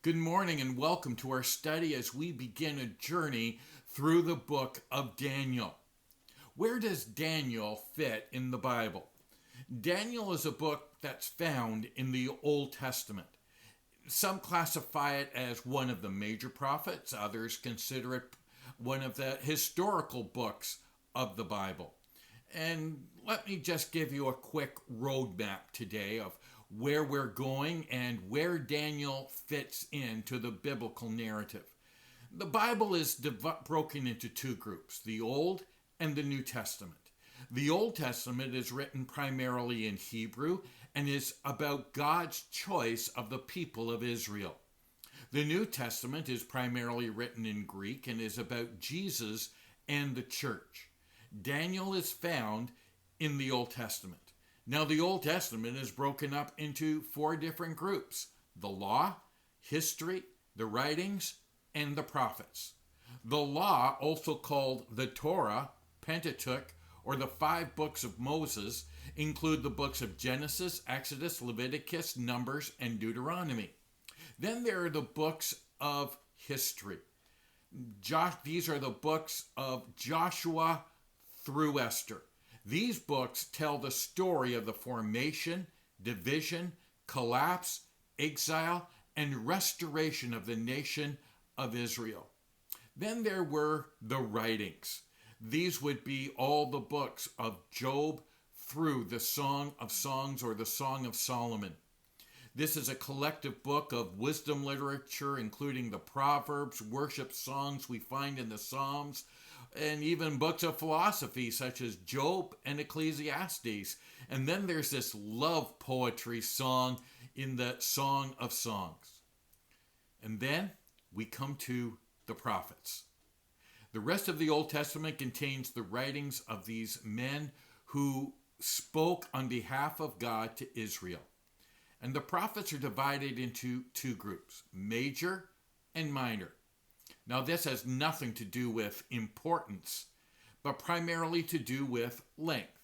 Good morning and welcome to our study as we begin a journey through the book of Daniel. Where does Daniel fit in the Bible? Daniel is a book that's found in the Old Testament. Some classify it as one of the major prophets, others consider it one of the historical books of the Bible. And let me just give you a quick roadmap today of where we're going and where Daniel fits into the biblical narrative. The Bible is broken into two groups, the Old and the New Testament. The Old Testament is written primarily in Hebrew and is about God's choice of the people of Israel. The New Testament is primarily written in Greek and is about Jesus and the church. Daniel is found in the Old Testament. Now, the Old Testament is broken up into four different groups: the law, history, the writings, and the prophets. The law, also called the Torah, Pentateuch, or the 5 books of Moses, include the books of Genesis, Exodus, Leviticus, Numbers, and Deuteronomy. Then there are the books of history. These are the books of Joshua through Esther. These books tell the story of the formation, division, collapse, exile, and restoration of the nation of Israel. Then there were the writings. These would be all the books of Job through the Song of Songs or the Song of Solomon. This is a collective book of wisdom literature, including the Proverbs, worship songs we find in the Psalms, and even books of philosophy such as Job and Ecclesiastes. And then there's this love poetry song in the Song of Songs. And then we come to the prophets. The rest of the Old Testament contains the writings of these men who spoke on behalf of God to Israel. And the prophets are divided into two groups, major and minor. Now, this has nothing to do with importance, but primarily to do with length.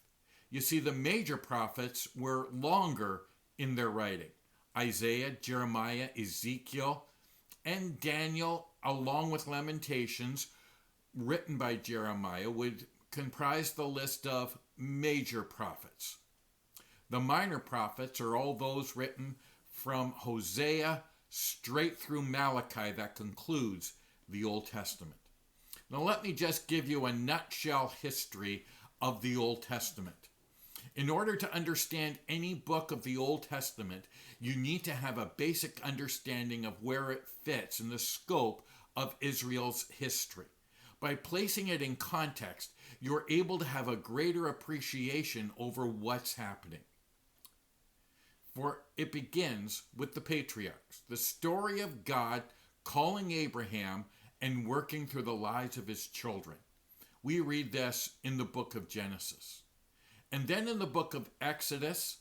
You see, the major prophets were longer in their writing. Isaiah, Jeremiah, Ezekiel, and Daniel, along with Lamentations, written by Jeremiah, would comprise the list of major prophets. The minor prophets are all those written from Hosea straight through Malachi that concludes the Old Testament. Now let me just give you a nutshell history of the Old Testament. In order to understand any book of the Old Testament, you need to have a basic understanding of where it fits in the scope of Israel's history. By placing it in context, you're able to have a greater appreciation over what's happening. For it begins with the patriarchs, the story of God calling Abraham and working through the lives of his children. We read this in the book of Genesis. And then in the book of Exodus,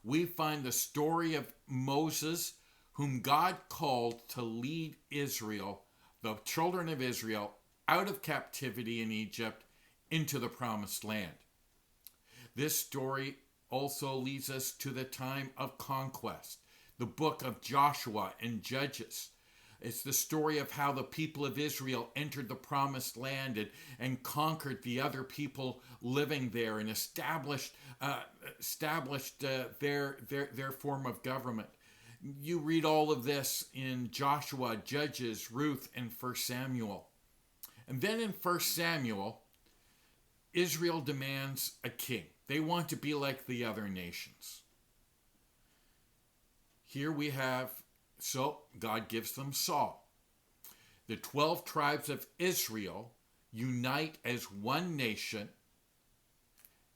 we find the story of Moses, whom God called to lead Israel, the children of Israel, out of captivity in Egypt into the promised land. This story also leads us to the time of conquest, the book of Joshua and Judges. It's the story of how the people of Israel entered the promised land and conquered the other people living there and established their form of government. You read all of this in Joshua, Judges, Ruth, and 1 Samuel. And then in 1 Samuel, Israel demands a king. They want to be like the other nations. Here we have, so God gives them Saul. The 12 tribes of Israel unite as one nation,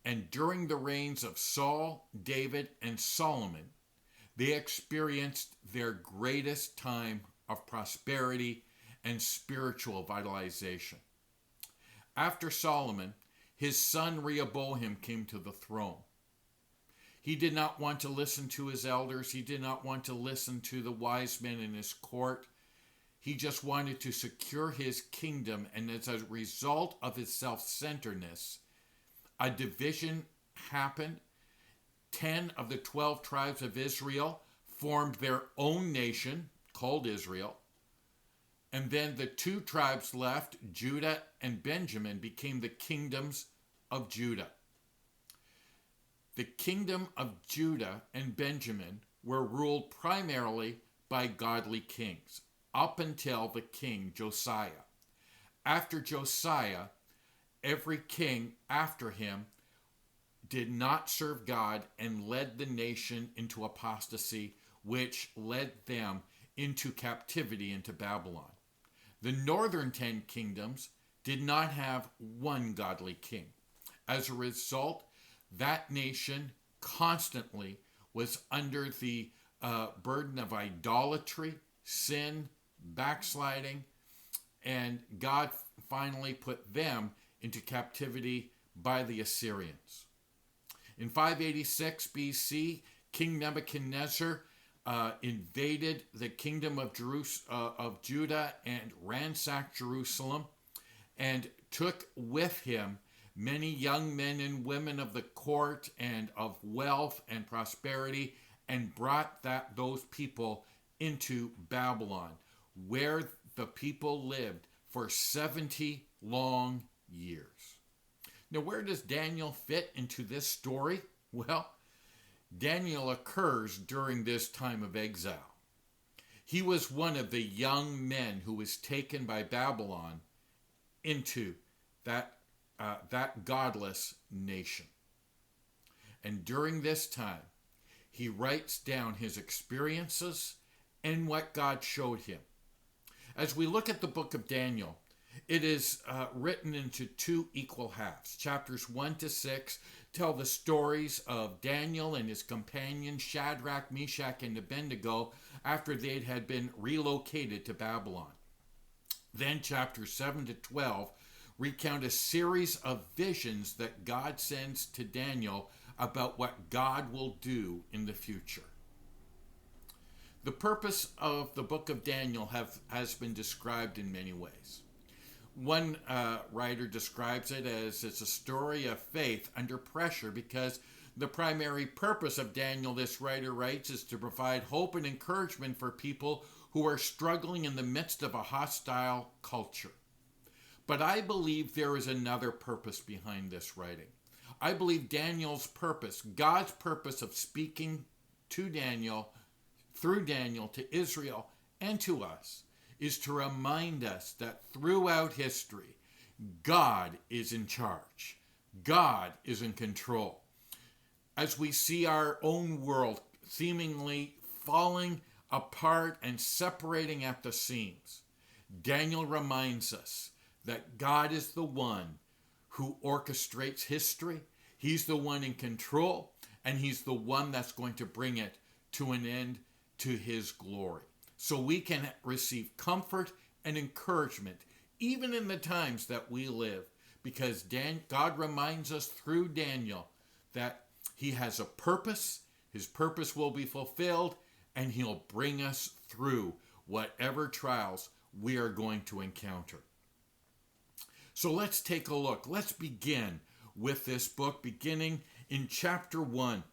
and during the reigns of Saul, David, and Solomon, they experienced their greatest time of prosperity and spiritual vitalization. After Solomon, his son Rehoboam came to the throne. He did not want to listen to his elders. He did not want to listen to the wise men in his court. He just wanted to secure his kingdom, and as a result of his self-centeredness, a division happened. 10 of the 12 tribes of Israel formed their own nation called Israel. And then the two tribes left, Judah and Benjamin, became the kingdoms of Judah. The kingdom of Judah and Benjamin were ruled primarily by godly kings, up until the king Josiah. After Josiah, every king after him did not serve God and led the nation into apostasy, which led them into captivity into Babylon. The northern 10 kingdoms did not have one godly king. As a result, that nation constantly was under the burden of idolatry, sin, backsliding, and God finally put them into captivity by the Assyrians. In 586 BC, King Nebuchadnezzar invaded the kingdom of Judah and ransacked Jerusalem, and took with him many young men and women of the court and of wealth and prosperity, and brought those people into Babylon, where the people lived for 70 long years. Now, where does Daniel fit into this story? Well, Daniel occurs during this time of exile. He was one of the young men who was taken by Babylon into that godless nation. And during this time, he writes down his experiences and what God showed him. As we look at the book of Daniel, it is written into two equal halves. Chapters 1 to 6 tell the stories of Daniel and his companions Shadrach, Meshach, and Abednego after they had been relocated to Babylon. Then chapters 7 to 12 recount a series of visions that God sends to Daniel about what God will do in the future. The purpose of the book of Daniel has been described in many ways. One writer describes it as it's a story of faith under pressure, because the primary purpose of Daniel, this writer writes, is to provide hope and encouragement for people who are struggling in the midst of a hostile culture. But I believe there is another purpose behind this writing. I believe Daniel's purpose, God's purpose of speaking to Daniel, through Daniel, to Israel and to us, is to remind us that throughout history, God is in charge. God is in control. As we see our own world seemingly falling apart and separating at the seams, Daniel reminds us that God is the one who orchestrates history. He's the one in control, and he's the one that's going to bring it to an end to his glory. So we can receive comfort and encouragement even in the times that we live, because God reminds us through Daniel that he has a purpose, his purpose will be fulfilled, and he'll bring us through whatever trials we are going to encounter. So let's take a look. Let's begin with this book, beginning in chapter 1.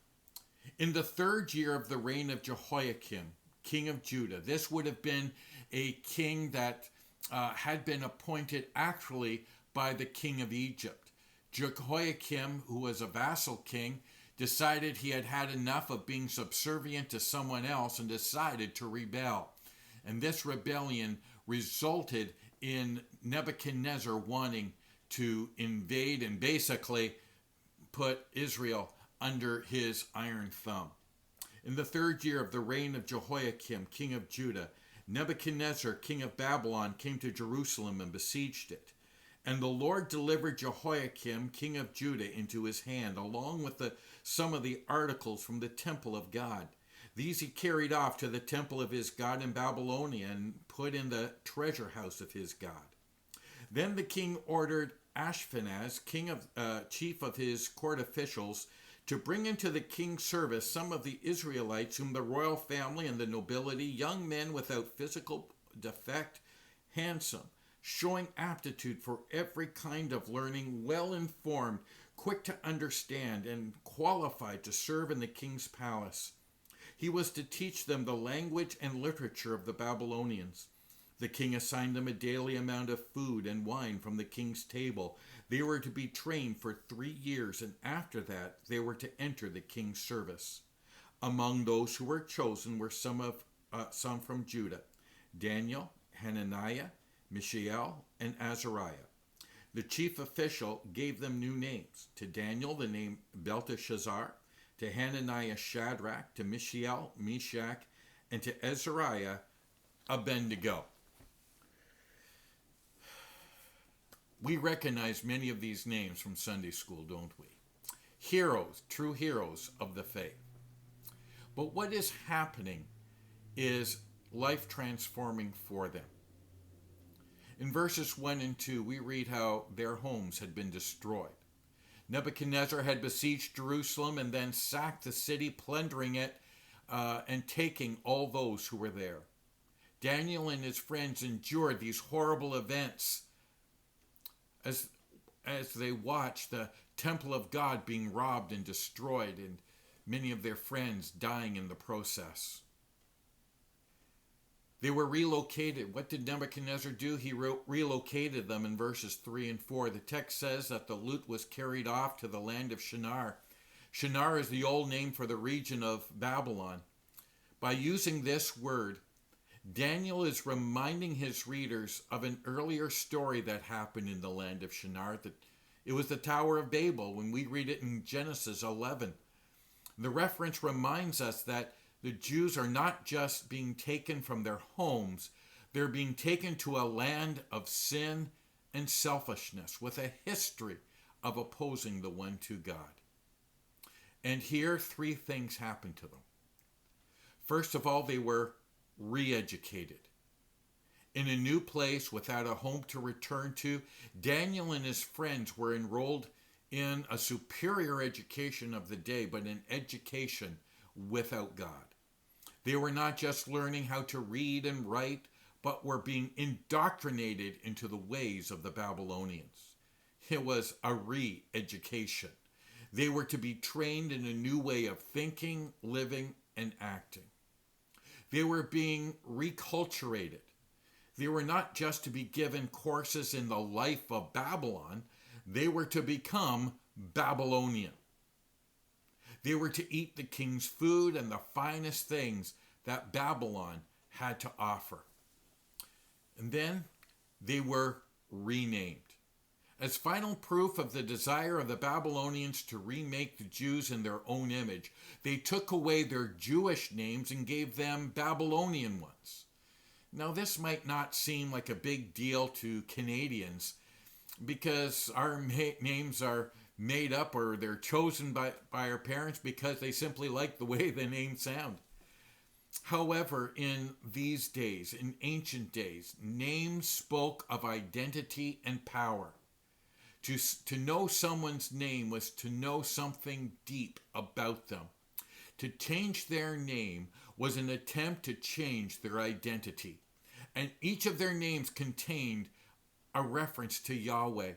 In the 3rd year of the reign of Jehoiakim, king of Judah. This would have been a king that had been appointed actually by the king of Egypt. Jehoiakim, who was a vassal king, decided he had had enough of being subservient to someone else and decided to rebel. And this rebellion resulted in Nebuchadnezzar wanting to invade and basically put Israel under his iron thumb. In the 3rd year of the reign of Jehoiakim, king of Judah, Nebuchadnezzar, king of Babylon, came to Jerusalem and besieged it. And the Lord delivered Jehoiakim, king of Judah, into his hand, along with some of the articles from the temple of God. These he carried off to the temple of his God in Babylonia and put in the treasure house of his God. Then the king ordered Ashpenaz, chief of his court officials, to bring into the king's service some of the Israelites whom the royal family and the nobility, young men without physical defect, handsome, showing aptitude for every kind of learning, well-informed, quick to understand, and qualified to serve in the king's palace. He was to teach them the language and literature of the Babylonians. The king assigned them a daily amount of food and wine from the king's table. They were to be trained for 3 years, and after that they were to enter the king's service. Among those who were chosen were some from Judah: Daniel, Hananiah, Mishael, and Azariah. The chief official gave them new names. To Daniel the name Belteshazzar, to Hananiah Shadrach, to Mishael Meshach, and to Azariah Abednego. We recognize many of these names from Sunday school, don't we? Heroes, true heroes of the faith. But what is happening is life transforming for them. In verses 1 and 2, we read how their homes had been destroyed. Nebuchadnezzar had besieged Jerusalem and then sacked the city, plundering it and taking all those who were there. Daniel and his friends endured these horrible events as they watched the temple of God being robbed and destroyed, and many of their friends dying in the process. They were relocated. What did Nebuchadnezzar do? He relocated them in verses 3 and 4. The text says that the loot was carried off to the land of Shinar. Shinar is the old name for the region of Babylon. By using this word, Daniel is reminding his readers of an earlier story that happened in the land of Shinar. It was the Tower of Babel, when we read it in Genesis 11. The reference reminds us that the Jews are not just being taken from their homes, they're being taken to a land of sin and selfishness with a history of opposing the one true God. And here 3 things happened to them. First of all, they were re-educated. In a new place without a home to return to, Daniel and his friends were enrolled in a superior education of the day, but an education without God. They were not just learning how to read and write, but were being indoctrinated into the ways of the Babylonians. It was a re-education. They were to be trained in a new way of thinking, living, and acting. They were being reculturated. They were not just to be given courses in the life of Babylon, they were to become Babylonian. They were to eat the king's food and the finest things that Babylon had to offer. And then they were renamed. As final proof of the desire of the Babylonians to remake the Jews in their own image, they took away their Jewish names and gave them Babylonian ones. Now, this might not seem like a big deal to Canadians because our names are made up or they're chosen by our parents because they simply like the way the names sound. However, in these days, in ancient days, names spoke of identity and power. To know someone's name was to know something deep about them. To change their name was an attempt to change their identity. And each of their names contained a reference to Yahweh,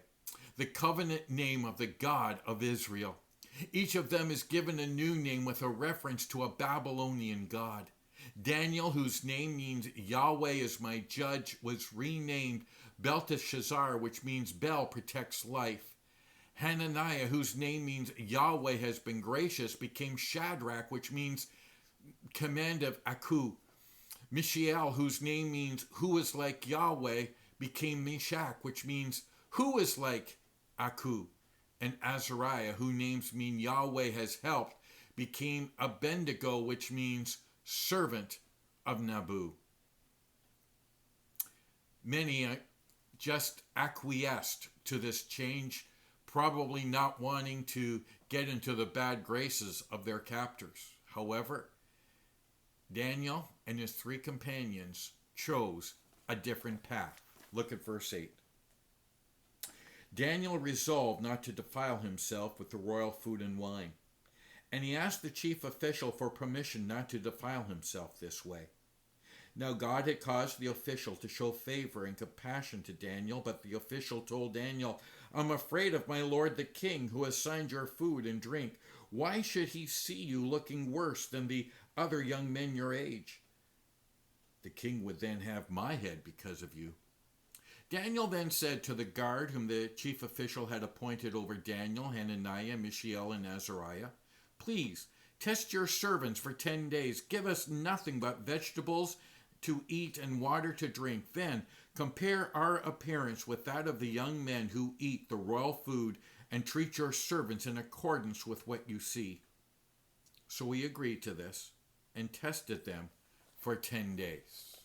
the covenant name of the God of Israel. Each of them is given a new name with a reference to a Babylonian god. Daniel, whose name means Yahweh is my judge, was renamed Belteshazzar, which means Bel protects life. Hananiah, whose name means Yahweh has been gracious, became Shadrach, which means command of Aku. Mishael, whose name means who is like Yahweh, became Meshach, which means who is like Aku. And Azariah, whose names mean Yahweh has helped, became Abednego, which means servant of Nabu. Many just acquiesced to this change, probably not wanting to get into the bad graces of their captors. However, Daniel and his 3 companions chose a different path. Look at verse 8. Daniel resolved not to defile himself with the royal food and wine, and he asked the chief official for permission not to defile himself this way. Now God had caused the official to show favor and compassion to Daniel, but the official told Daniel, I'm afraid of my lord the king, who assigned your food and drink. Why should he see you looking worse than the other young men your age? The king would then have my head because of you. Daniel then said to the guard whom the chief official had appointed over Daniel, Hananiah, Mishael, and Azariah, please test your servants for 10 days. Give us nothing but vegetables to eat and water to drink. Then compare our appearance with that of the young men who eat the royal food, and treat your servants in accordance with what you see. So we agreed to this and tested them for 10 days.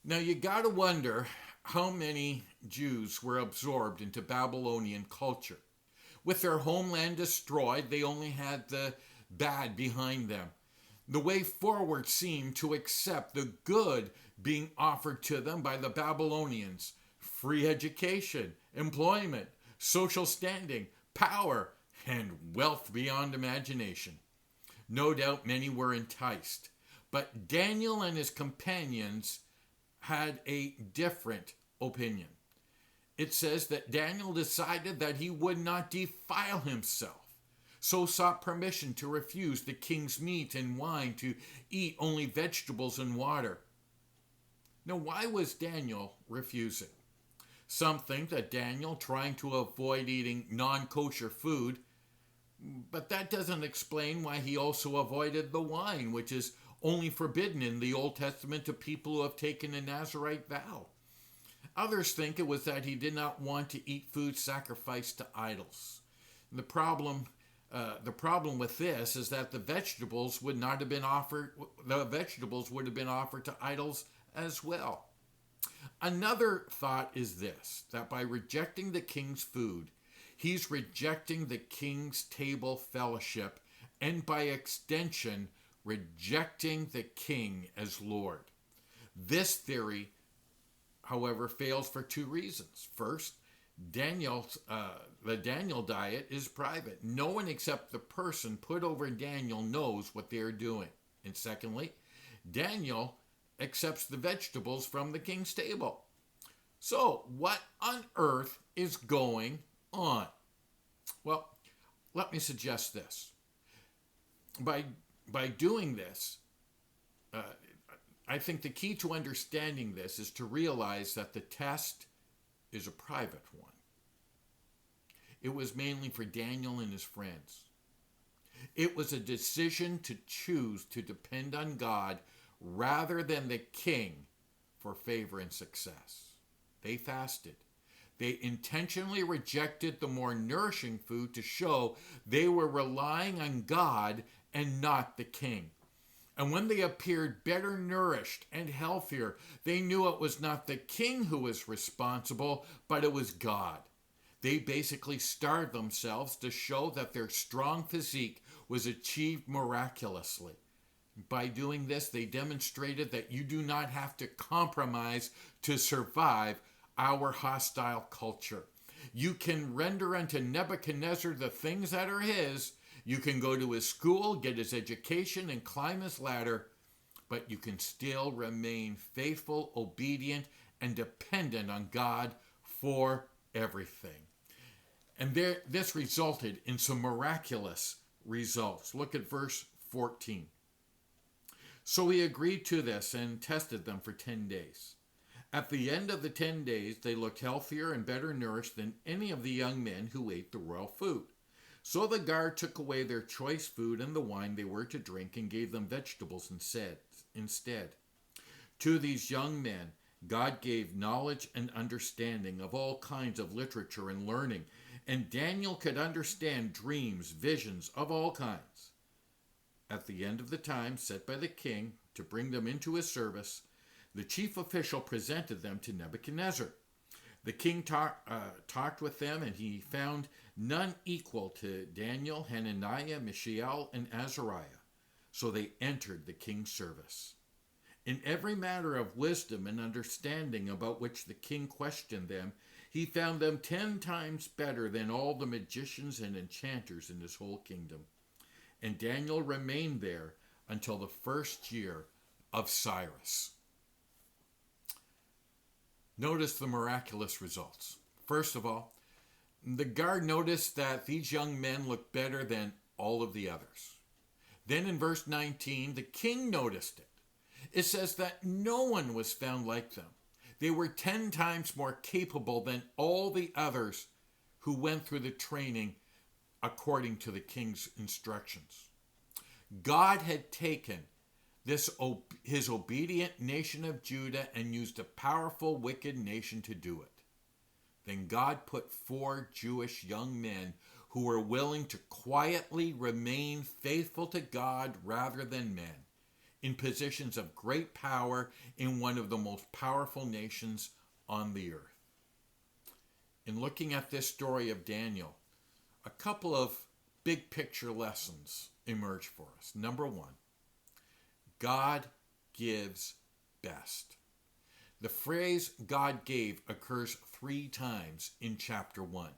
Now you got to wonder how many Jews were absorbed into Babylonian culture. With their homeland destroyed, they only had the bad behind them. The way forward seemed to accept the good being offered to them by the Babylonians: free education, employment, social standing, power, and wealth beyond imagination. No doubt many were enticed, but Daniel and his companions had a different opinion. It says that Daniel decided that he would not defile himself, so sought permission to refuse the king's meat and wine, to eat only vegetables and water. Now, why was Daniel refusing? Some think that Daniel trying to avoid eating non-kosher food, but that doesn't explain why he also avoided the wine, which is only forbidden in the Old Testament to people who have taken a Nazirite vow. Others think it was that he did not want to eat food sacrificed to idols. The problem with this is that the vegetables would have been offered to idols as well. Another thought is this: that by rejecting the king's food, he's rejecting the king's table fellowship, and by extension, rejecting the king as Lord. This theory, however, fails for two reasons. First, the Daniel diet is private. No one except the person put over Daniel knows what they are doing. And secondly, Daniel accepts the vegetables from the king's table. So, what on earth is going on? Well, let me suggest this. By doing this, I think the key to understanding this is to realize that the test is a private one. It was mainly for Daniel and his friends. It was a decision to choose to depend on God rather than the king for favor and success. They fasted. They intentionally rejected the more nourishing food to show they were relying on God and not the king. And when they appeared better nourished and healthier, they knew it was not the king who was responsible, but it was God. They basically starved themselves to show that their strong physique was achieved miraculously. By doing this, they demonstrated that you do not have to compromise to survive our hostile culture. You can render unto Nebuchadnezzar the things that are his. You can go to his school, get his education, and climb his ladder, but you can still remain faithful, obedient, and dependent on God for everything. And this resulted in some miraculous results. Look at verse 14. So he agreed to this and tested them for 10 days. At the end of the 10 days, they looked healthier and better nourished than any of the young men who ate the royal food. So the guard took away their choice food and the wine they were to drink and gave them vegetables instead. To these young men, God gave knowledge and understanding of all kinds of literature and learning, and Daniel could understand dreams, visions of all kinds. At the end of the time set by the king to bring them into his service, the chief official presented them to Nebuchadnezzar. The king talked with them, and he found none equal to Daniel, Hananiah, Mishael, and Azariah. So they entered the king's service. In every matter of wisdom and understanding about which the king questioned them, he found them 10 times better than all the magicians and enchanters in his whole kingdom. And Daniel remained there until the first year of Cyrus. Notice the miraculous results. First of all, the guard noticed that these young men looked better than all of the others. Then in verse 19, the king noticed it. It says that no one was found like them. They were 10 times more capable than all the others who went through the training according to the king's instructions. God had taken his obedient nation of Judah and used a powerful, wicked nation to do it. Then God put 4 Jewish young men who were willing to quietly remain faithful to God rather than men, in positions of great power in one of the most powerful nations on the earth. In looking at this story of Daniel, a couple of big picture lessons emerge for us. Number 1, God gives best. The phrase God gave occurs 3 times in chapter 1.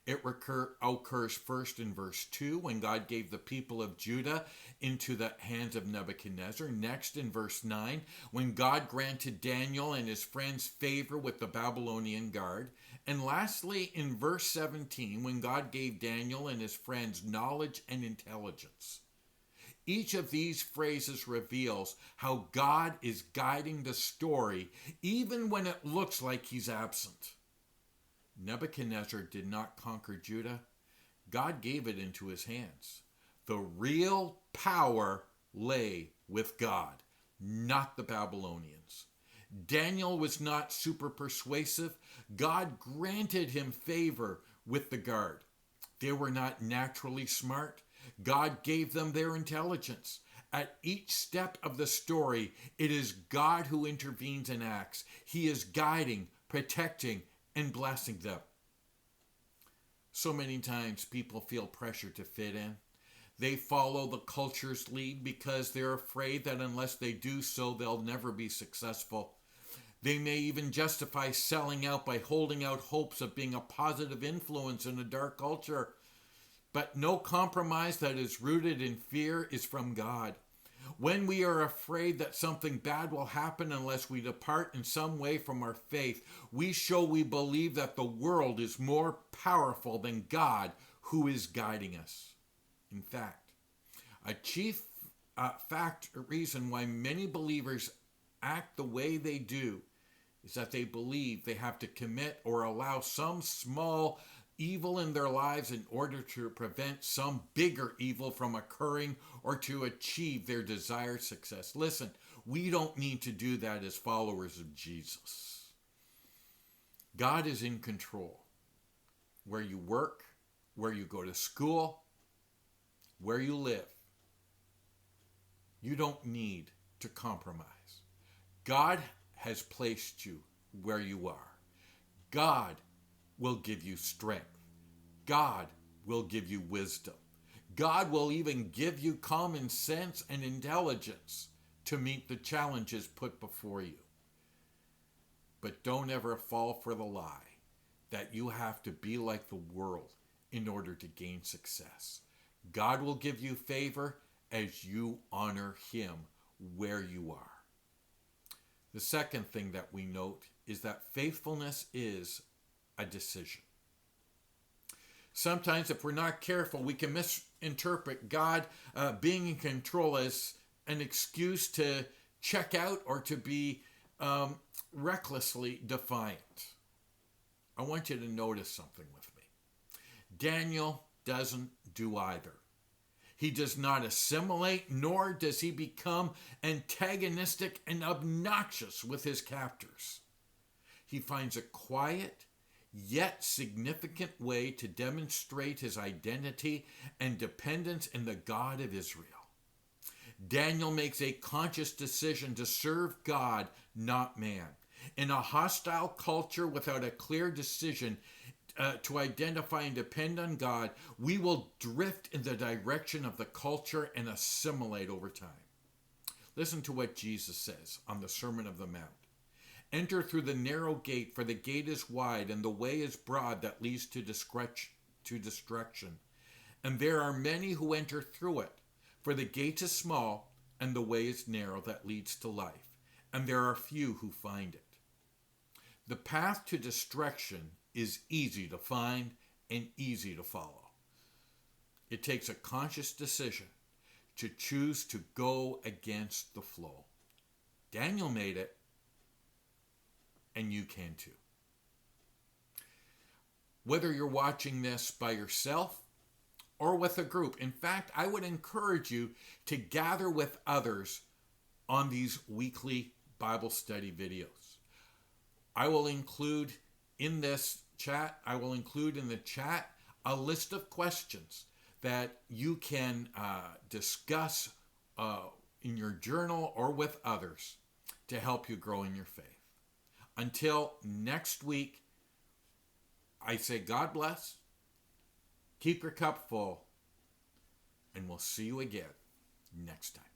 It occurs first in verse 2 when God gave the people of Judah into the hands of Nebuchadnezzar. Next in verse 9 when God granted Daniel and his friends favor with the Babylonian guard. And lastly in verse 17 when God gave Daniel and his friends knowledge and intelligence. Each of these phrases reveals how God is guiding the story even when it looks like he's absent. Nebuchadnezzar did not conquer Judah. God gave it into his hands. The real power lay with God, not the Babylonians. Daniel was not super persuasive. God granted him favor with the guard. They were not naturally smart. God gave them their intelligence. At each step of the story, it is God who intervenes and acts. He is guiding, protecting, and blessing them. So many times people feel pressure to fit in. They follow the culture's lead because they're afraid that unless they do so, they'll never be successful. They may even justify selling out by holding out hopes of being a positive influence in a dark culture. But no compromise that is rooted in fear is from God. When we are afraid that something bad will happen unless we depart in some way from our faith, we show we believe that the world is more powerful than God who is guiding us. In fact, a chief reason why many believers act the way they do is that they believe they have to commit or allow some small evil in their lives in order to prevent some bigger evil from occurring or to achieve their desired success. Listen, we don't need to do that as followers of Jesus. God is in control. Where you work, where you go to school, where you live, you don't need to compromise. God has placed you where you are. God will give you strength. God will give you wisdom. God will even give you common sense and intelligence to meet the challenges put before you. But don't ever fall for the lie that you have to be like the world in order to gain success. God will give you favor as you honor him where you are. The second thing that we note is that faithfulness is a decision. Sometimes if we're not careful, we can misinterpret God being in control as an excuse to check out or to be recklessly defiant. I want you to notice something with me. Daniel doesn't do either. He does not assimilate, nor does he become antagonistic and obnoxious with his captors. He finds a quiet, yet significant way to demonstrate his identity and dependence in the God of Israel. Daniel makes a conscious decision to serve God, not man. In a hostile culture without a clear decision to identify and depend on God, we will drift in the direction of the culture and assimilate over time. Listen to what Jesus says on the Sermon on the Mount. Enter through the narrow gate, for the gate is wide and the way is broad that leads to destruction. And there are many who enter through it. For the gate is small and the way is narrow that leads to life, and there are few who find it. The path to destruction is easy to find and easy to follow. It takes a conscious decision to choose to go against the flow. Daniel made it, and you can too. Whether you're watching this by yourself or with a group, in fact, I would encourage you to gather with others on these weekly Bible study videos. I will include in this chat, I will include in the chat a list of questions that you can discuss in your journal or with others to help you grow in your faith. Until next week, I say God bless, keep your cup full, and we'll see you again next time.